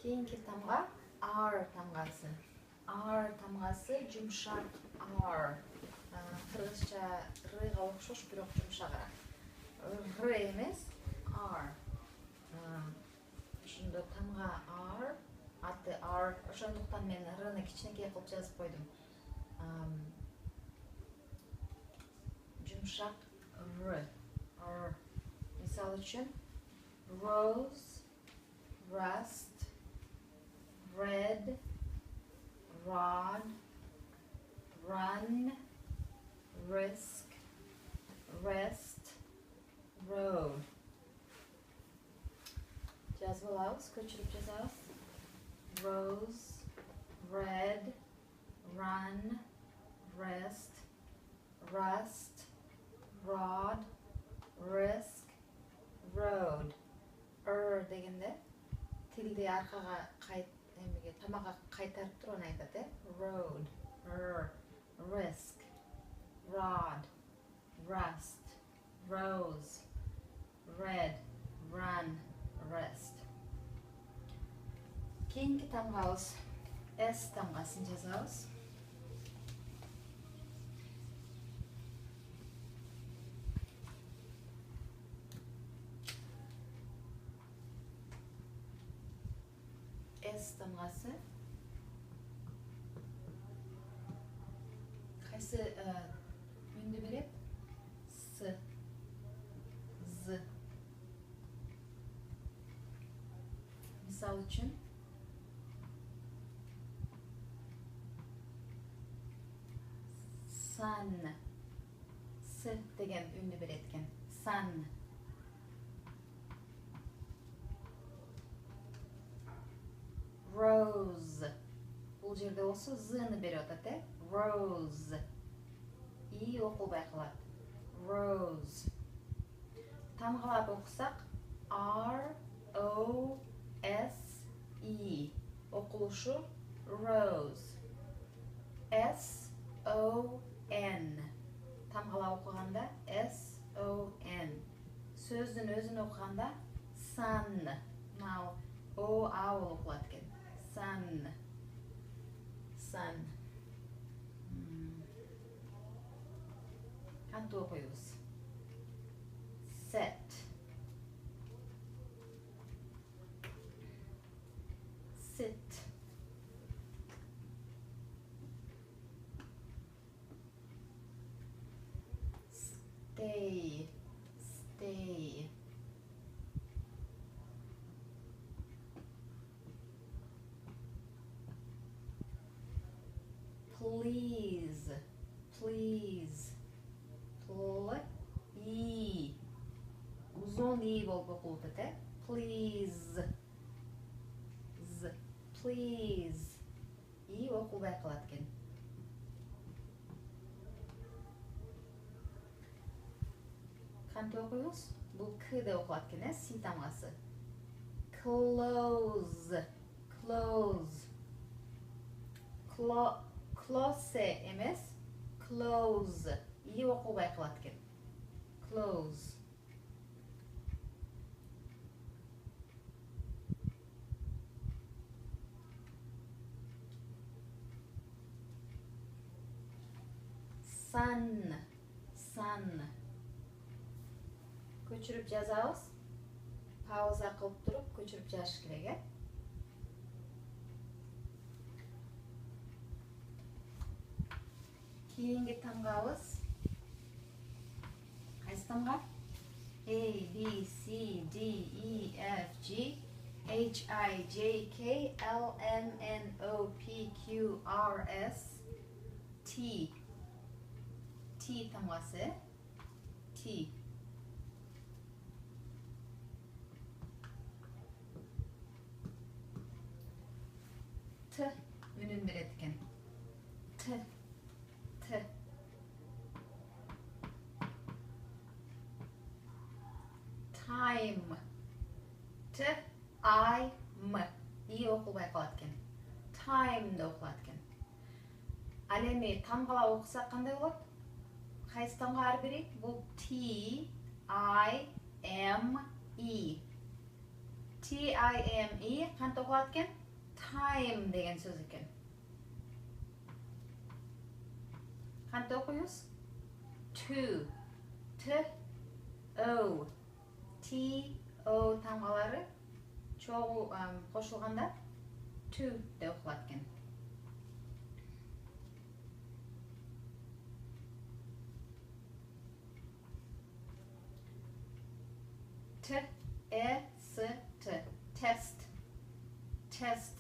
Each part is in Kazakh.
Keyingi tamga R tamgасы. R tamgası yumşak R. Kırgızca R'ga okşoş, bирок yumşagыраак. R эмес, R. Ошондо тамга R, аты R. Ошондуктан мен R'ны кичинекей кылып жазып койдум. Yumşak R. R. Misal үчүн rose, rust, red, rod, run, risk, rest, road. Жазып алабыз, көчүрүп жазабыз. Rose, red, run, rest, rust, rod, risk, road. Дегенде тилди аркага тамага кайтарып туруп айтат, road, risk, rod, rust, rose, red, run, rest. Keyingi tamgabыз S tamгасын жазабыз. S tamgасы кайсы үндү берет? С, Z. Misal үчүн sun, S деген үндү берет экен. Sun. Rose. Бул жерде болсо Z-ны берип атат, Rose. И окулбай калат. Rose. Тамгалап окусак R O S E. Окулушу rose. S O N. Тамгалап окуганда S O N. Сөздүн өзүн окуганда sun. Мына O A болуп калат экен. Sun. Sun. Кантип окуйбуз? Set. Sit. Stay. Stay. Please. Please. Please. Uzun i болуп окулуп атат, Please. Z. Please. И окулбай калат экен. Кантип окуйбуз? Бул К деп окулат экен, Си тамгасы. Close. Close. Close эмес, close. И окулбай калат экен. Close. Sun. Sun. Көчүрүп жазабыз. Пауза кылып туруп көчүрүп жазыш керек, Кийинги тамгабыз кайсы тамга? A, B, C, D, E, F, G, H, I, J, K, L, M, N, O, P, Q, R, S, T. T тамгасы. T. T үнүн берет экен. T. T. Time. T, I, M. И окулбай калат экен. Time деп окулат экен. Ал эми тамгалап окусак кандай болот? Кайсы тамга ар бири? Бул T, I, M, E. T-I-M-E қанты оқылады екен? Time деген сөз екен. Қанты оқиыз? To. T-O. T-O тамғалары чоғу қошылғанда to де оқылады екен. T-E-S-T. Test. Test.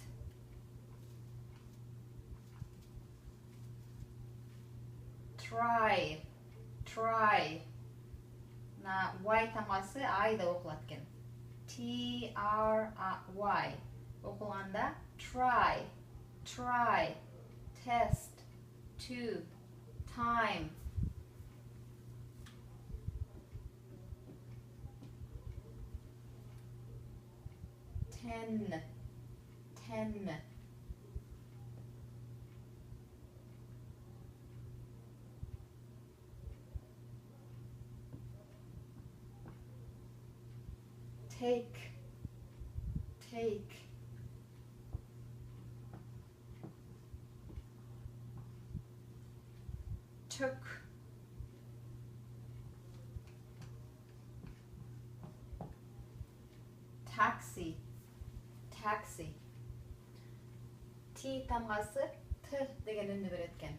Try. Try. На Y тамғасы I да оқылады екен. T-R-Y. Оқылғанда try. Try. Test. To. Time. Ten. Ten. Take. Take. Took. Taxi. Taxi. T тамғасы T деген үнді береді екен.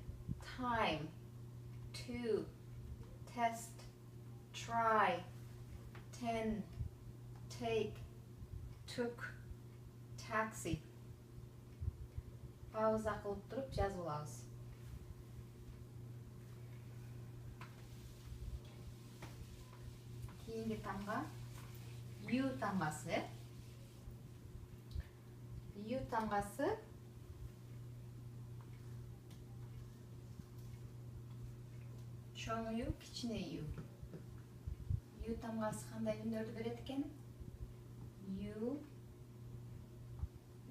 Time. To. Test. Try. Ten. Take. Took. Taxi. Пауза қылып тұрып жазып алыңыз. Кейінгі тамға U тамғасы. U тамғасы чоң U, кішкене U. U тамғасы қандай үндерді береді екен? U,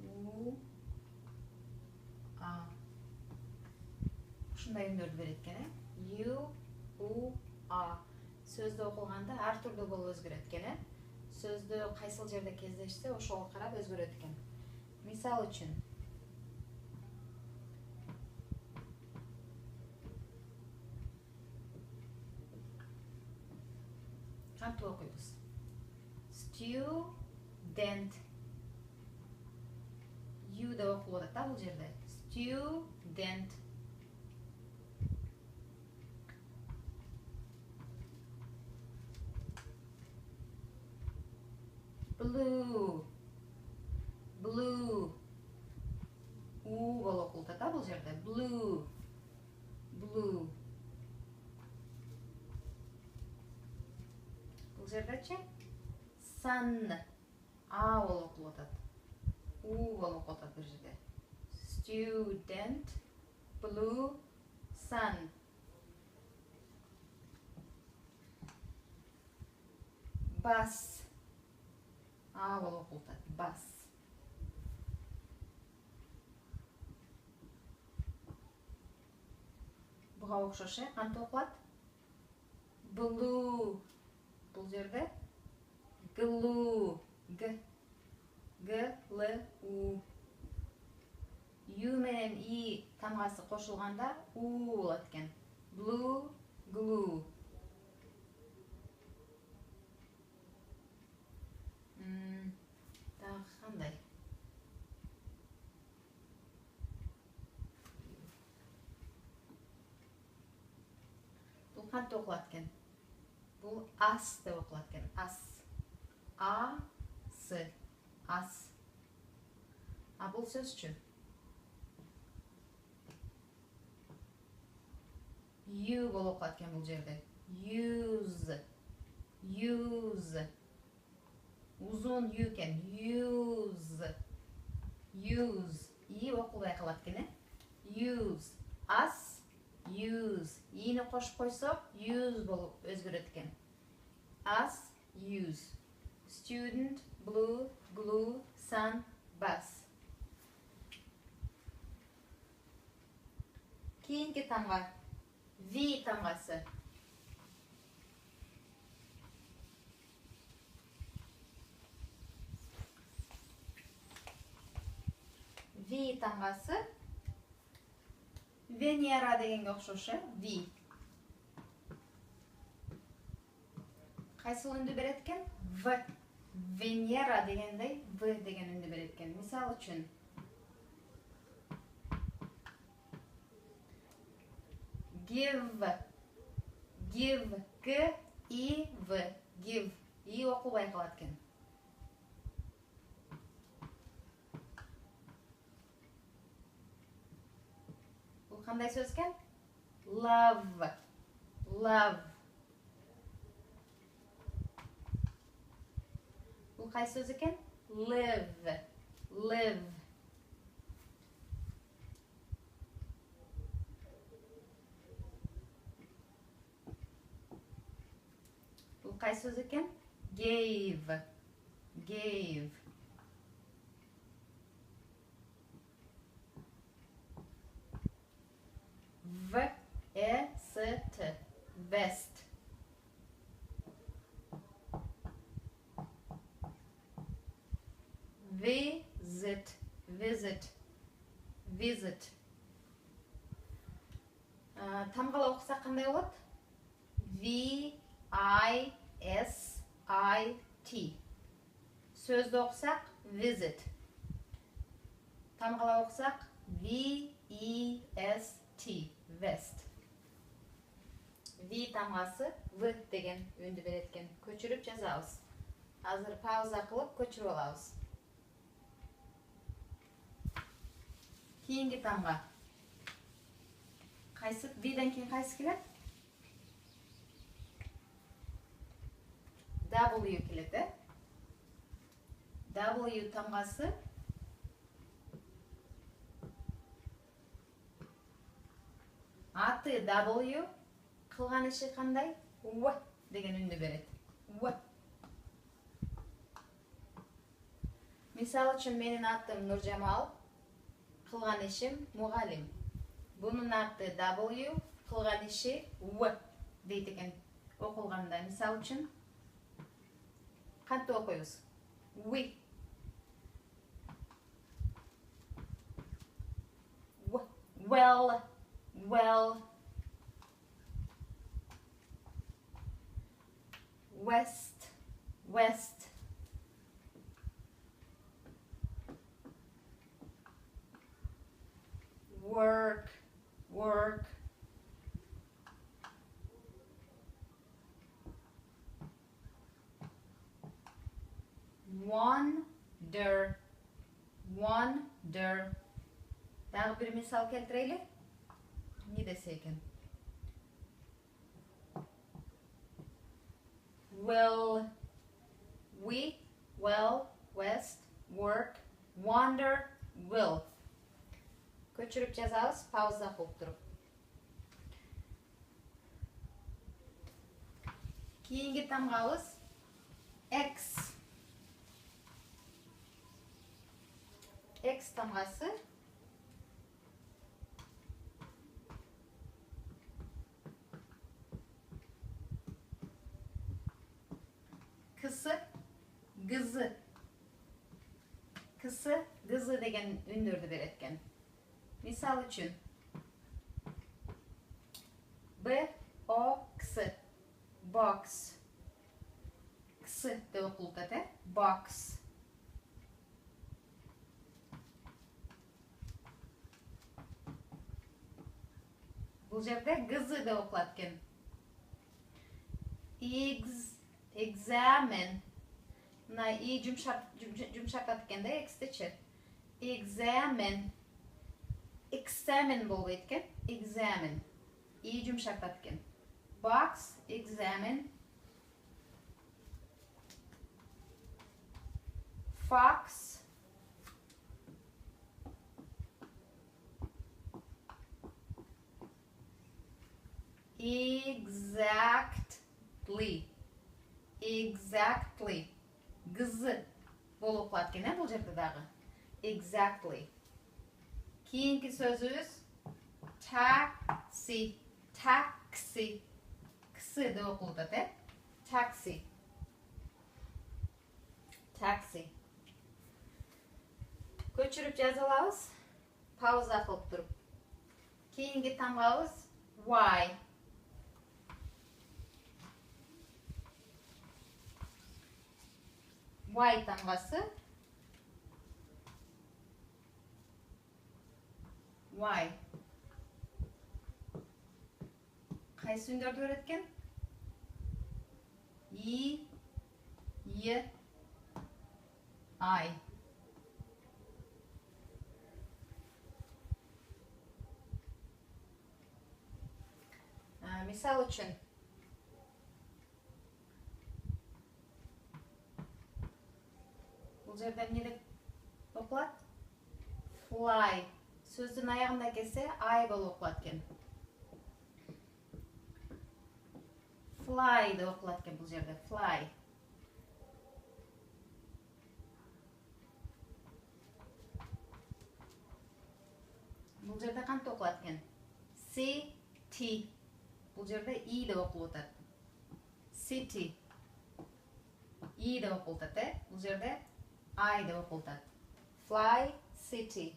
U, A. Шындай үндерді береді екен, U, U, A. Сөзді оқылғанда әртүрлі болып өзгереді екен. Сөзді қайсыл жерде кездессе, ошоға қарап өзгереді екен. Мисал үшін. Қанты оқиыз? Student. U да оқылады да бұл жерде. Student. Blue. Blue. U болып оқылады да бұл жерде. Blue. Blue. Бұл жерде че? Sun. A болып оқылады. U болып оқылады бұл жерде. Student. Blue. Sun. Bus. A болып оқылады. Bus. Бұға оқшашы, қанты оқылады? Blue. Бұл жерде glue. G. G-L-U. U менен I тамғасы қошылғанда U болады екен. Blue. Glue. Тағы қандай? Бұл қанты оқылады екен? Бұл ас деп оқылады екен. Ас. A-S. Ас. А бұл сөз үшін? U болып оқылады екен бұл жерде. Use. Use. Uzun U екен. Use. Use. И оқылбай қалады екен, Use. Ас. Use. И-ні қошып қойсақ, use болып өзгереді екен. As, use. Student, blue, glue, sun, bus. Кейінгі тамға V тамғасы. тамгасы Венера дегенге окшош, V. Кайсы үнді берет экен? В. Венера дегендей В деген үнді берет экен. Мисал үчүн give, give, G, I, V, give, I окулбай калат экен. Бул кандай сөз экен? Love, love. Бул кайсы сөз экен? Live, live. Бул кайсы сөз экен? Gave, gave. V, E, S, T, vest. Visit, visit, visit. Тамгала окусак кандай болот? V, I, S, I, T. Сөздү окусак visit. Тамгала окусак V, E, S, T, vest. V тамгасы V деген үндү берет экен. Көчүрүп жазабыз. Азыр пауза кылып көчүрүп алабыз. Кийинки тамга. Кайсы V'ден кийин кайсы келет? W келет, W тамгасы аты W кылган иши кандай? В деген үндү берет. В. Мисал үчүн менин атым Нуржамал, кылган ишим мугалим. Бунун аты W, кылган иши В дейт экен окулганда. Мисал үчүн кантип окуйбуз? We. Well, well. West, west. Work, work. Wonder, wonder. Дагы бир мисал келтирели. Не десе экен? Will, we, well, west, work, wonder, will. Көчүрүп жазабыз, пауза кылып туруп. Кийинки тамгабыз X. X тамгасы кысы, гызы. Кысы, гызы деген үндөрдү берет экен. Мисал үчүн B, O, X, box. X деп окулуп атат, box. Бул жерде гызы деп окулат экен. Examine. Мына и жумшартат экен да, X-течи. Examine. Examine болбойт экен. Examine. И жумшартат экен. Box, examine. Fox. Exactly. Exactly. Гызы болуп калат экен, бул жерде дагы. Exactly. Кийинки сөзүбүз taxi. Taxi. Ксы деп окулуп атат, taxi. Taxi. Көчүрүп жаза алабыз. Пауза кылып туруп. Кийинки тамгабыз Y. Y тамгасы. Y. Кайсы үндөрдү берет экен? И, Е, Ай. Мисал үчүн бул жерде эмне деп окулат? Fly. Сөздүн аягында келсе I болуп окулат экен. Fly деп окулат экен бул жерде. Fly. Бул жерде кантип окулат экен? City. Бул жерде И деп окулуп атат. City. И деп окулуп атат, Бул жерде I деп окулуп атат. Fly city.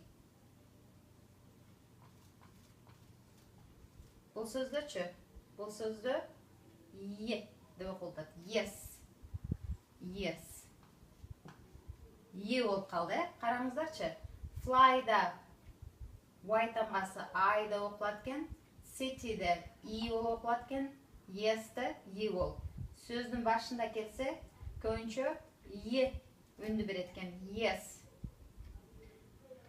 Бул сөздөрчү? Бул сөздө Е деп окулуп атат. Yes. Yes. Е болуп калды, караңыздарчы. Fly'да Y тамгасы I деп окулат экен. City'де И болуп окулат экен. Yes'те Е болуп. Сөздүн башында келсе, көбүнчө Е үндү берет экен. Yes.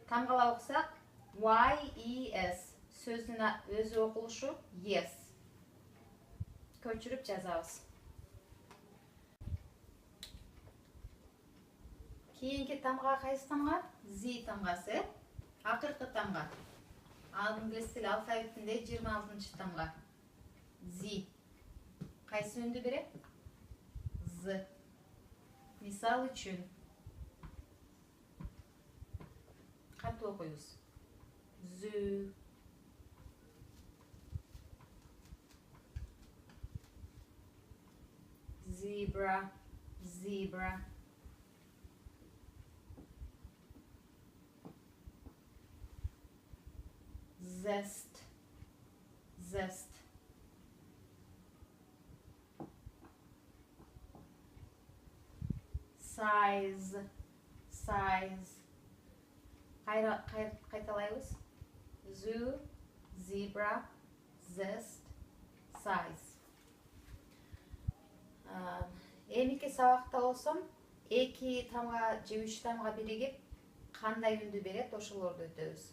Тамгалап окусак, Y-E-S. Сөздүн өзү окулушу yes. Көчүрүп жазабыз. Кийинки тамга кайсы тамга? Z тамгасы. Акыркы тамга. Англис тили алфавитинде 26-чы тамга. Z. Кайсы үндү берет? Z. Мисал үчүн кантип окуйбуз? Zoo. Zebra. Zebra. Zest. Zest. Size. Size. Кайталайбыз. Zoo, zebra, zest, size. Эмики сабакта болсом, 2 тамга же 3 тамга биригип кандай үндү берет, ошолорду өтөбүз.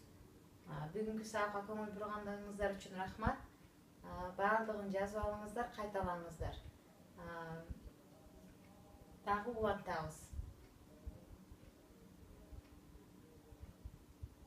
Бүгүнкү сабакка көңүл бургандарыңыздар үчүн рахмат. Баардыгын жазып алыңыздар, кайталаңыздар. Дагы улантабыз.